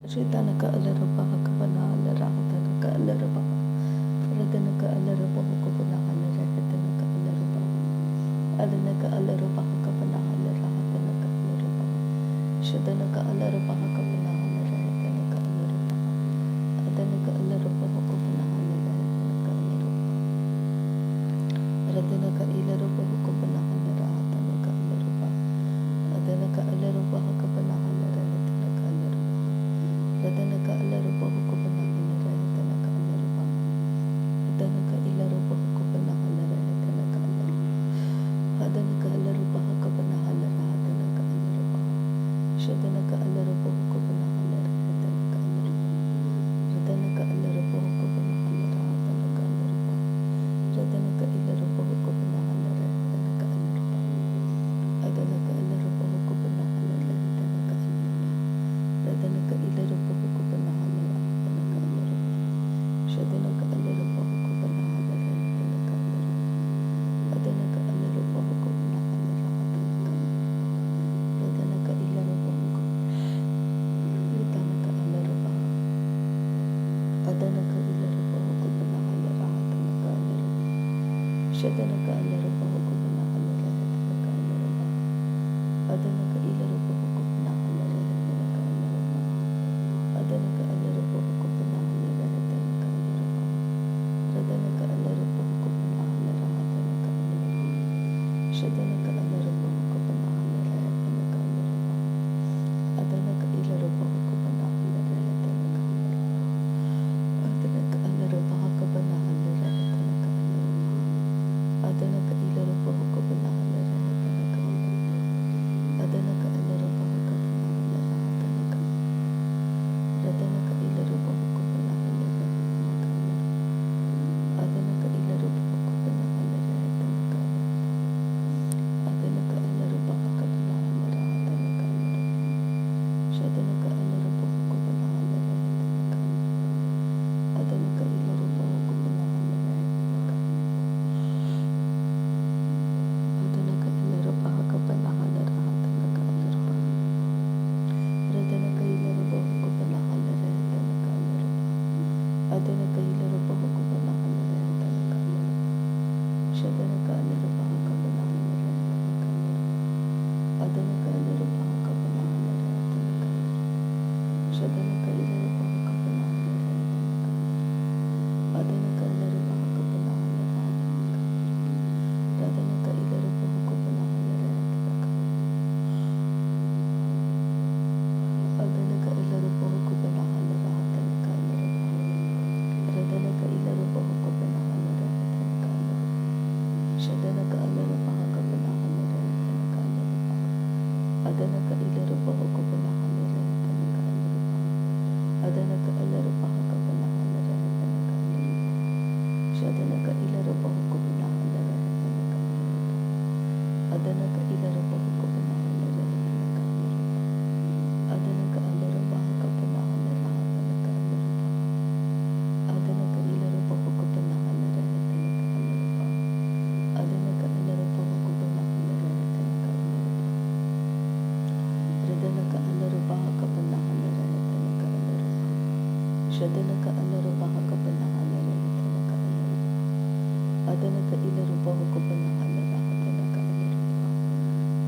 Ritanaka alaraba hakabana alarahatanaka alaraba Radanaka alaraba hukubana alarahatanaka alaraba Adanaka alaraba hakabana alarahatanaka alaraba Shadanaka alaraba hakabana alarahatanaka alaraba Adanaka alaraba hukubana alarahatanaka alaraba Radanaka ilaraba hukubana alarahatanaka alaraba Adanaka alaraba hakabana alarahatanaka alaraba Radanaka alaraba hukubana alarahatanaka alaraba Radanaka ilaraba hukubana alarahatanaka alaraba Hadanaka alaraba hakabana alarahatanaka alaraba Shadanaka alaraba hukubana alarahatanaka alaraba Radanaka alaraba hukubana alarahatanaka alaraba Radanaka ilaraba hukubana alarahatanaka alaraba Adanaka alaraba hukubana alarahatanaka alaraba Radanaka ilaraba hukubana alarahatanaka alaraba Shadanaka alaraba hukubana alarahatanaka alaraba Adanaka alaraba hukubana alarahatanaka alaraba Radanaka ilaraba hukubana Radanaka alaraba Adanaka ilaraba hukubana alarahatanaka alaraba Shadanaka alaraba hukubana alarahatanaka alaraba Adanaka ilaraba hukubana alarahatanaka alaraba Adanaka alaraba hukubana alarahatanaka alaraba Radanaka alaraba hukubana alarahatanaka alaraba Shadanaka alaraba hukubana alarahatanaka alaraba Adanaka ilaraba hukubana alarahatanaka alaraba Adanaka alaraba hukubana alarahatanaka alaraba Adanaka ilaraba hukubana alarahatanaka alaraba Adanaka alaraba hukubana alarahatanaka Radanaka ilaraba hukubana alarahatanaka Adanaka ilaraba hukubana alarahatanaka Adanaka alaraba hukubana alarahatanaka Shadanaka alaraba hukubana alarahatanaka Adanaka ilaraba hukubana alarahatanaka Adanaka ilaraba hukubana alarahatanaka alaraba Radanaka ilaraba hukubana alarahatanaka alaraba Adanaka ilaraba hukubana alarahatanaka alaraba Shadanaka alaraba hukubana alarahatanaka alaraba Adanaka alaraba hukubana alarahatanaka alaraba Shadanaka ilaraba hukubana alarahatanaka Adanaka alaraba hukubana alarahatanaka Radanaka ilaraba hukubana alarahatanaka Adanaka ilaraba hukubana alarahatanaka alaraba Radanaka ilaraba hukubana alarahatanaka alaraba Shadanaka alaraba hukubana alarahatanaka alaraba Adanaka ilaraba hukubana alarahatanaka alaraba Adanaka alaraba hukubana alarahatanaka alaraba Shadanaka ilaraba hukubana alarahatanaka alaraba Adanaka ilaraba hukubana alarahatanaka alaraba Adanaka alaraba hukubana alarahatanaka alaraba Adanaka ilaraba hukubana alarahatanaka alaraba Adanaka alaraba hukubana alarahatanaka alaraba Radanaka alaraba hukubana alarahatanaka alaraba Shadanaka alaraba hukubana alarahatanaka alaraba Adanaka ilaraba hukubana alarahatanaka alaraba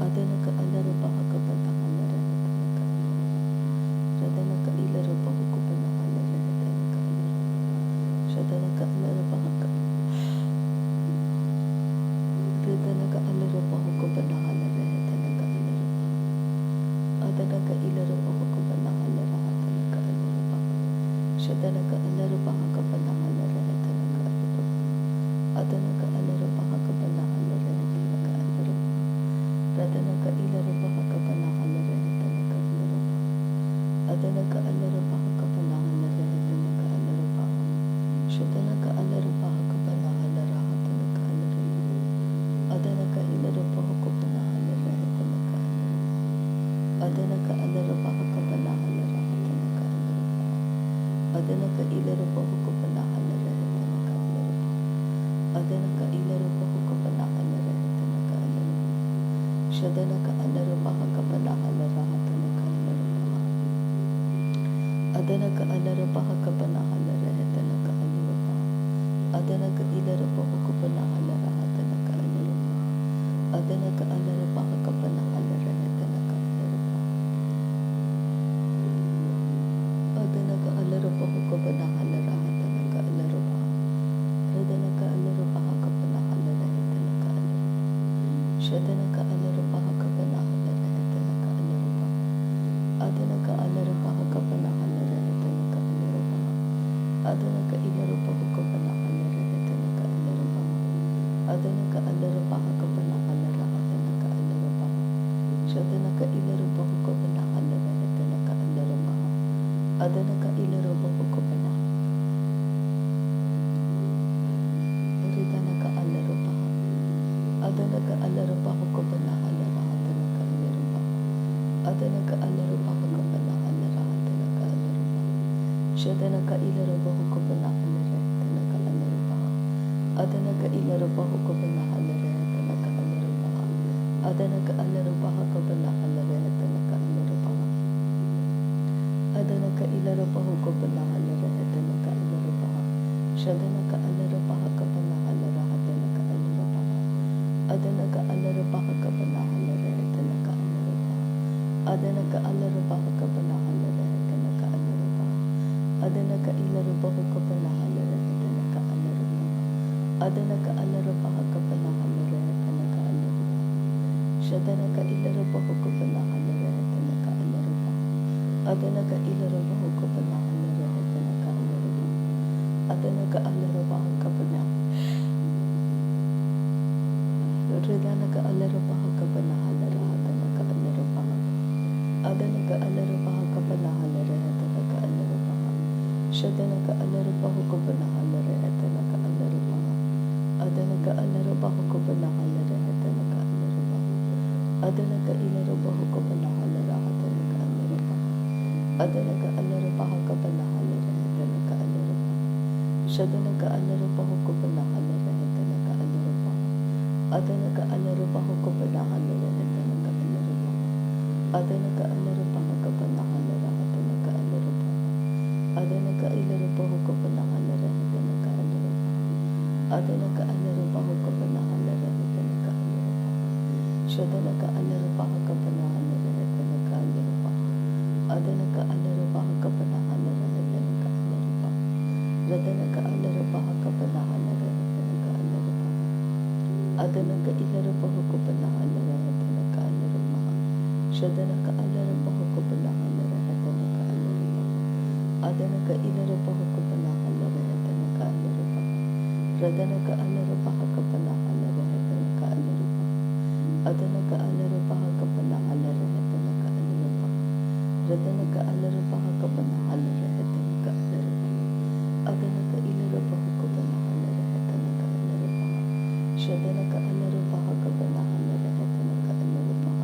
Adanaka alaraba hukubana alarahatanaka alaraba Radanaka ilaraba hukubana alarahatanaka alaraba Shadanaka alaraba hukubana Radanaka alaraba hukubana alarahatanaka alaraba Adanaka ilaraba hukubana alarahatanaka alaraba Shadanaka alaraba hukubana alarahatanaka alaraba Adanaka alaraba hukubana alarahatanaka alaraba Radanaka ilaraba hukubana alarahatanaka alaraba Adanaka alaraba hukubana alarahatanaka alaraba Shadanaka alaraba hukubana alarahatanaka alaraba Adanaka ilaraba hukubana alarahatanaka alaraba Adanaka alaraba hukubana alarahatanaka alaraba Adanaka ilaraba hukubana alarahatanaka alaraba Adanaka ilaraba hukubana alarahatanaka alaraba Shadanaka alaraba hukubana alarahatanaka alaraba Adanaka alarabaha kabanahala rehetanaka alaraba. Adanaka ilarabaha kabanahala rahatanaka alaraba. Adanaka alarabaha kabanahala rehetanaka alaraba. Adanaka alarabaha kabanahala rahatanaka alaraba. Radanaka alarabaha kabanahala rehetanaka alaraba. Shadanaka alarabaha kabanahala rehetanaka alaraba. Adanaka alarabaha kabanahala rehetanaka alaraba. Adanaka ilarabaha kabanahala rehetanaka alaraba. Adanaka alarabaha kabanahala rahatanaka alaraba. Shadanaka ilarabaha kabanahala rehetanaka alaraba. Adanaka ilarabaha kabanahala Ridanaka alaraba. Adanaka alarabaha kabanahala rahatanaka alaraba. Adanaka alarabaha kabanahala rahatanaka alaraba. Shadanaka ilarabaha kabanahala rehetanaka alaraba. Adanaka ilarabaha kabanahala rehetanaka alaraba. Adanaka alarabaha kabanahala rehetanaka alaraba. Adanaka ilarabaha kabanahala rehetanaka alaraba. Shadanaka alarabaha kabanahala rahatanaka alaraba. Adanaka alarabaha kabanahala rehetanaka alaraba. Adanaka alarabaha kabanahala rehetanaka alaraba. Adanaka ilarabaha kabanahala rehetanaka alaraba. Adanaka alarabaha kabanahala rehetanaka alaraba. Shadanaka ilarabaha kabanahala rehetanaka alaraba. Adanaka ilarabaha kabanahala rehetanaka alaraba. Adanaka alarabaha kabanahala Ridanaka alarabaha kabanahala rahatanaka alaraba. Adanaka alarabaha kabanahala rehetanaka alaraba. Shadanaka alarabaha kabanahala rehetanaka alaraba. Adanaka alarabaha kabanahala rehetanaka alaraba. Adanaka ilarabaha kabanahala rahatanaka alaraba. Adanaka alarabaha kabanahala rehetanaka alaraba. Shadanaka alarabaha kabanahala rehetanaka alaraba. Adanaka alarabaha kabanahala rehetanaka alaraba. Adanaka alarabaha kabanahala rahatanaka alaraba. Adanaka ilarabaha kabanahala rehetanaka alaraba. Adanaka alarabaha kabanahala rehetanaka alaraba. Shadanaka alarabaha kabanahala rehetanaka alaraba. Adanaka alarabaha kabanahala rehetanaka alaraba. Radanaka alarabaha kabanahala rehetanaka alaraba. Adanaka ilarabaha kabanahala rehetanaka alaraba. Shadanaka alarabaha kabanahala rehetanaka alaraba. Adanaka ilarabaha kabanahala rehetanaka alaraba. Radanaka alarabaha kabanahala rehetanaka alaraba. Adanaka alarabaha kabanahala rehetanaka alaraba. Radanaka alarabaha kabanahala rehetanaka alaraba. Adanaka ilarabaha kabanahala rehetanaka alaraba. Shadanaka alarabaha kabanahala rehetanaka alaraba.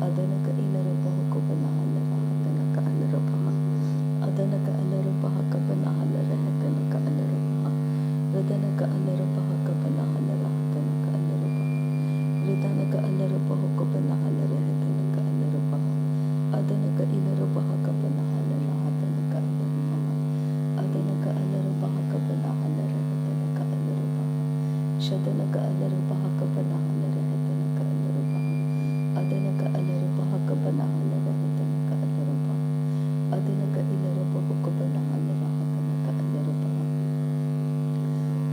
Adanaka ilarabaha kabanahala rahatanaka alaraba. Adanaka alarabaha kabanahala rehetanaka alaraba. Radanaka alarabaha kabanahala rahatanaka alaraba. Radanaka alarabaha kabanahala rehetanaka alaraba. Adanaka ilarabaha kabanahala rahatanaka alaraba. Adanaka alarabaha kabanahala rehetanaka alaraba. Shadanaka alarabaha kabanahala rehetanaka alaraba. Adanaka alarabaha kabanahala rehetanaka alaraba. Adanaka ilarabaha kabanahala rahatanaka alaraba.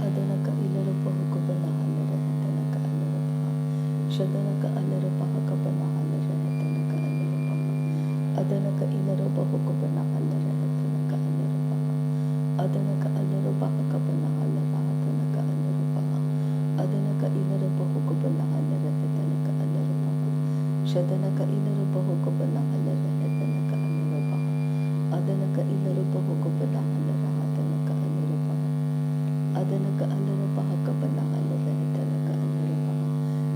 Adanaka ilarabaha kabanahala rehetanaka alaraba. Shadanaka alarabaha kabanahala rehetanaka alaraba. Adanaka ilarabaha kabanahala rehetanaka alaraba. Adanaka alarabaha kabanahala rahatanaka alaraba. Adanaka ilarabaha kabanahala rehetanaka alaraba. Shadanaka ilarabaha kabanahala rehetanaka alaraba. Adanaka ilarabaha kabanahala rahatanaka alaraba. Adanaka alarabaha kabanahala rehetanaka alaraba.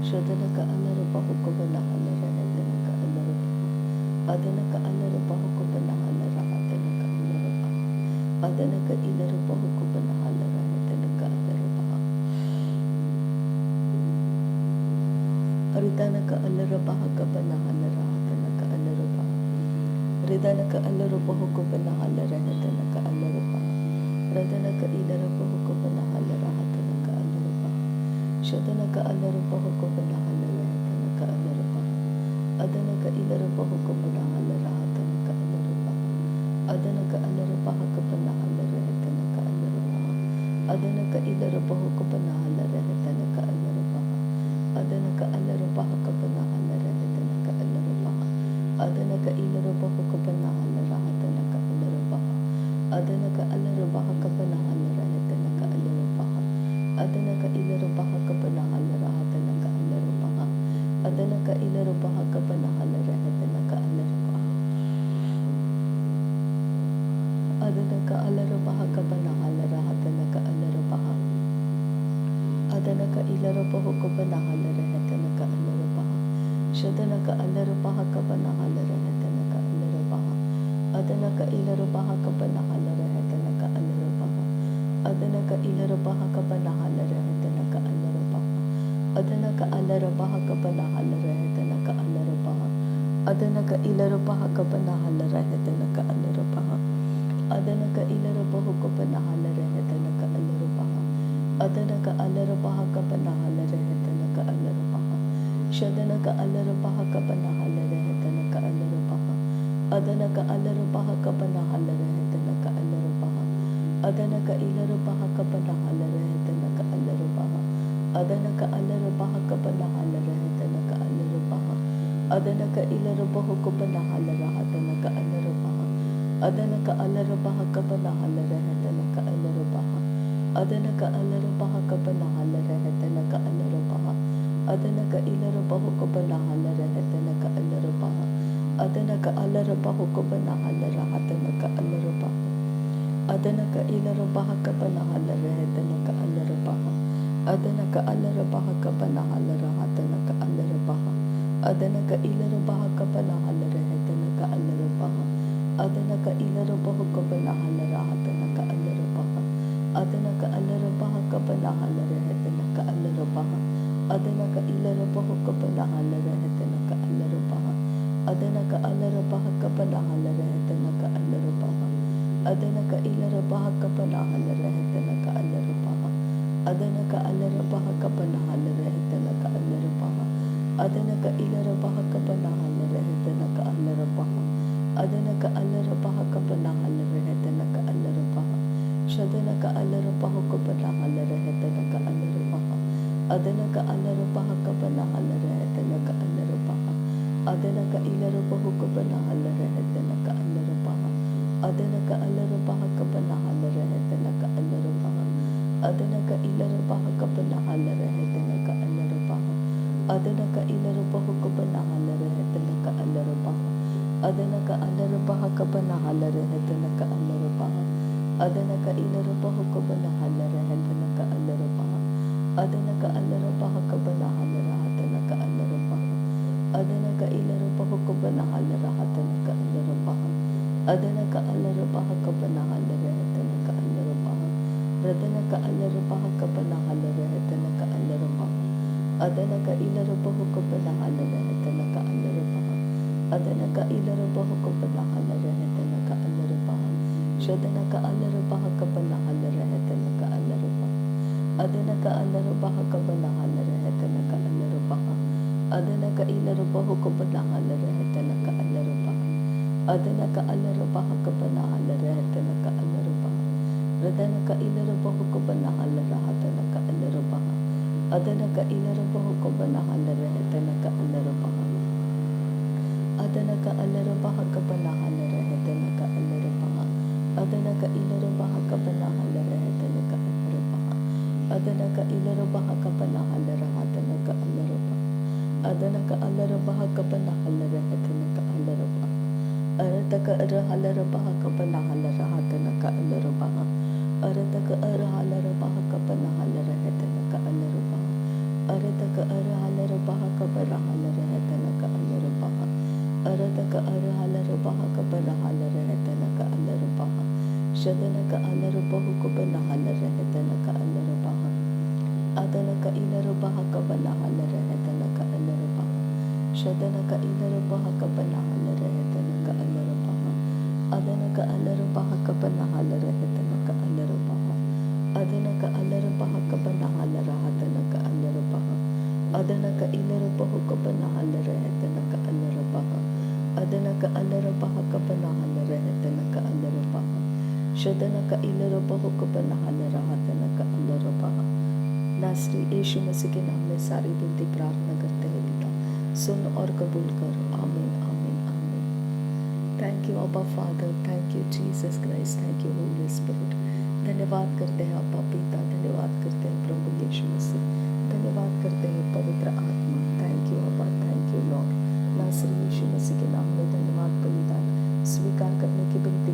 Shadanaka alarabaha kabanahala rehetanaka alaraba. Adanaka alarabaha kabanahala rahatanaka alaraba. Adanaka ilarabaha kabanahala rahatanaka alaraba. Ridanaka alarabaha kabanahala rahatanaka alaraba. Ridanaka alarabaha kabanahala Radana ka ilara bahu ko banahala rahatana ka alara baha. Shadana ka alara bahu ko banahala rahatana ka alara baha. Adana ka ilara bahu ko banahala rahatana ka alara baha. Adana ka alara baha ka banahala rahatana ka alara baha. Adana ka ilara bahu ko banahala rahatana ka alara baha. Adana ka alara baha ka banahala rahatana ka alara baha. Adana ka ilara bahu ko banahala rahatana ka alara baha. Adana ka alara baha ka banahala rahatana ka alara baha. Adana ka ilara baha ka banahala rahatana ka alara baha. Adana ka ilara baha ka banahala rahatana ka alara baha. Adana ka alara baha ka banahala rahatana ka alara baha. Adana ka ilara bahu ko banahala rahatana ka alara baha. Shadana ka alara baha ka banahala rahatana ka alara baha. Adana ka ilara baha ka banahala rahatana ka alara baha. Adana ka ilara baha ka banahala rahatana ka alara baha. Adana ka alara baha ka banahala rahatana ka alara baha. Adana ka ilara baha ka banahala rahatana ka alara baha. Adana ka ilara bahu ko banahala rahatana ka alara baha. Adana ka alara baha ka banahala rahatana ka alara baha. Shadana ka alara baha ka banahala rahatana ka alara baha. Adana ka alara baha ka banahala rahatana ka alara baha. Adana ka ilara baha ka banahala rahatana ka alara baha. Adana ka alara baha ka banahala rahatana ka alara baha. Adana ka ilara bahu ko banahala rahatana ka alara baha. Adana ka alara baha ka banahala rahatana ka alara baha. Adana ka alara baha ka banahala rahatana ka alara baha. Adana ka ilara bahu ko banahala rahatana ka alara baha. Adana ka alara bahu ko banahala rahatana ka alara baha. Adana ka ilara baha ka banahala rahatana ka alara baha. Adana ka alara baha ka banahala rahatana ka alara baha. Adana ka ilara baha ka banahala rahatana ka alara baha. Adana ka ilara bahu ko banahala rahatana ka alara baha. Adana ka alara baha ka banahala rahatana ka alara baha. Adana ka ilara bahu ko banahala rahatana ka alara baha. Adana ka alara baha ka banahala rahatana ka alara baha. Adana ka ilara baha ka banahala rahatana ka alara baha. Adana ka alara baha ka banahala rahatana ka alara baha. Adana ka ilara baha ka banahala rahatana ka alara baha. Adana ka alara baha ka banahala rahatana ka alara baha. Shadana ka alara bahu ko banahala rahatana ka alara baha. Adana ka alara baha ka banahala rahatana ka alara baha. Adana ka ilara bahu ko banahala rahatana ka alara baha. Adana ka alara baha ka banahala rahatana ka alara baha. Adana ka ilara baha ka banahala rahatana ka alara baha. Adana ka ilara bahu ko banahala rahatana ka alara baha. Adana ka alara baha ka banahala rahatana ka alara baha. Adana ka ilara bahu ko banahala rahatana ka alara baha. Adana ka alara baha ka banahala rahatana ka alara baha. Adana ka ilara bahu ko banahala rahatana ka alara baha. Adana ka alara baha ka banahala rahatana ka alara baha. Radana ka alara baha ka banahala rahatana ka alara baha. Adana ka ilara bahu ko banahala rahatana ka alara baha. Adana ka ilara bahu ko banahala rahatana ka alara baha. Shadana ka alara baha ka banahala rahatana ka alara baha. Adana ka alara baha ka banahala rahatana ka alara baha. Adana ka ilara bahu ko banahala rahatana ka alara baha. Adana ka alara baha ka banahala rahatana ka alara baha. Radana ka ilara bahu ko banahala rahatana ka alara baha. Adana ka ilara bahu ko banahala rahatana ka alara baha. Adana ka alara baha ka banahala rahatana ka alara baha. Adana ka ilara baha ka banahala rahatana ka alara baha. Adana ka ilara baha ka banahala rahatana ka alara baha. Adana ka alara baha ka banahala rahatana ka alara baha. Arata ka arahalara baha ka banahala rahatana ka alara baha. Arata ka arahalara baha ka banahala rahatana ka alara baha. Arata ka arahalara baha ka banahala rahatana ka alara baha. Arata ka arahalara baha ka banahala rahatana ka alara baha. Shadana ka alara bahu ko banahala rahatana ka alara baha. Adana ka ilara baha ka banahala rahatana ka alara baha. Shadana ka ilara baha ka banahala rahatana ka alara baha. Adana ka alara baha ka banahala rahatana ka alara baha. Adanaka Alarabaha Kabanahalara Hadanaka Alarabaha. Adanaka Ilarabahu Kabanahalara Hadanaka Alarabaha. Adanaka Alarabaha Kabanahalara Hadanaka Alarabaha. Shadanaka Ilarabahu Kabanahalara Hadanaka Alarabaha. नासरी यीशु मसीह के नाम में सारी विनती प्रार्थना करते हैं पिता, सुन और कबूल कर। आमीन आमीन आमीन। थैंक यू अब्बा father, thank you Jesus Christ, thank you Holi spirit. धन्यवाद करते हैं अब्बा पिता, धन्यवाद करते हैं प्रभु यीशु मसीह, धन्यवाद करते हैं पवित्र आत्मा। थैंक यू अब्बा, थैंक यू लॉर्ड। नासरी यीशु मसीह के नाम में धन्यवाद बलिदान स्वीकार करने की विनती